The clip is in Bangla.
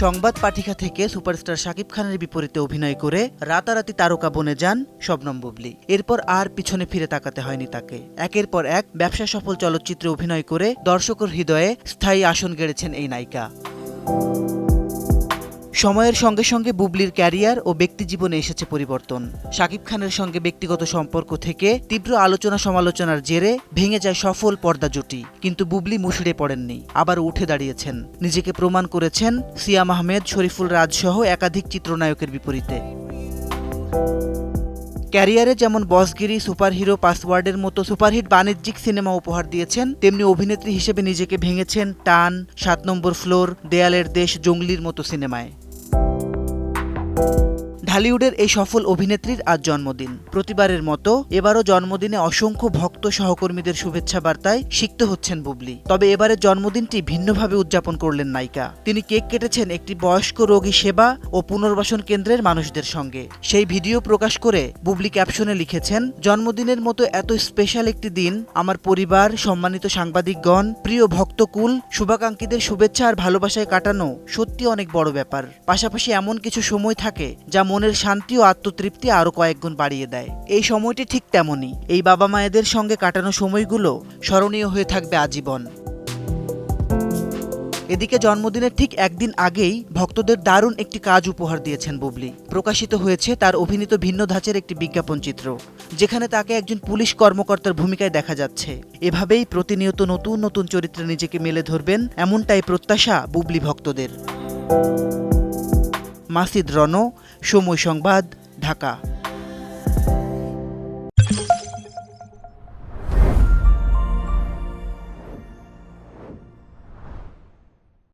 সংবাদ পাঠিকা থেকে সুপারস্টার শাকিব খানের বিপরীতে অভিনয় করে রাতারাতি তারকা বনে যান শবনম বুবলী। এরপর আর পিছনে ফিরে তাকাতে হয়নি তাকে। একের পর এক ব্যবসা সফল চলচ্চিত্রে অভিনয় করে দর্শকের হৃদয়ে স্থায়ী আসন গেড়েছেন এই নায়িকা। সময়ের সঙ্গে সঙ্গে বুবলীর ক্যারিয়ার ও ব্যক্তিজীবনে এসেছে পরিবর্তন। শাকিব খানের সঙ্গে ব্যক্তিগত সম্পর্ক থেকে তীব্র আলোচনা সমালোচনার জেরে ভেঙে যায় সফল পর্দা জুটি। কিন্তু বুবলী মুষড়ে পড়েননি, আবার উঠে দাঁড়িয়েছেন। নিজেকে প্রমাণ করেছেন সিয়াম আহমেদ, শরীফুল রাজ সহ একাধিক চিত্রনায়কের বিপরীতে। ক্যারিয়ারে যেমন বসগিরি, সুপারহিরো, পাসওয়ার্ডের মতো সুপারহিট বাণিজ্যিক সিনেমা উপহার দিয়েছেন, তেমনি অভিনেত্রী হিসেবে নিজেকে ভেঙেছেন টান, ৭ নম্বর ফ্লোর, দেয়ালের দেশ, জঙ্গলির মতো সিনেমায়। ঢালিউডের এই সফল অভিনেত্রীর আজ জন্মদিন। প্রতিবারের মতো এবারও জন্মদিনে অসংখ্য ভক্ত সহকর্মীদের শুভেচ্ছা বার্তায় সিক্ত হচ্ছেন বুবলী। তবে এবারের জন্মদিনটি ভিন্নভাবে উদযাপন করলেন নায়িকা। তিনি কেক কেটেছেন একটি বয়স্ক রোগী সেবা ও পুনর্বাসন কেন্দ্রের মানুষদের সঙ্গে। সেই ভিডিও প্রকাশ করে বুবলী ক্যাপশনে লিখেছেন, জন্মদিনের মতো এত স্পেশাল একটি দিন আমার পরিবার, সম্মানিত সাংবাদিকগণ, প্রিয় ভক্তকুল, শুভাকাঙ্ক্ষীদের শুভেচ্ছা আর ভালোবাসায় কাটানো সত্যি অনেক বড় ব্যাপার। পাশাপাশি এমন কিছু সময় থাকে যা মনের শান্তি ও আত্মতৃপ্তি আরো কয়েক গুণ বাড়িয়ে দেয়। এই সময়টি ঠিক তেমনই। এই বাবা মায়েদের সঙ্গে কাটানো সময়গুলো স্মরণীয় হয়ে থাকবে আজীবন। এদিকে জন্মদিনের ঠিক একদিন আগেই ভক্তদের দারুণ একটি কাজ উপহার দিয়েছেন বুবলী। প্রকাশিত হয়েছে তার অভিনীত ভিন্ন ধাঁচের একটি বিজ্ঞাপন চিত্র, যেখানে তাকে একজন পুলিশ কর্মকর্তার ভূমিকায় দেখা যাচ্ছে। এভাবেই প্রতিনিয়ত নতুন নতুন চরিত্রে নিজেকে মেলে ধরবেন, এমনটাই প্রত্যাশা বুবলী ভক্তদের। মাসিদ রণ, সময় সংবাদ, ঢাকা।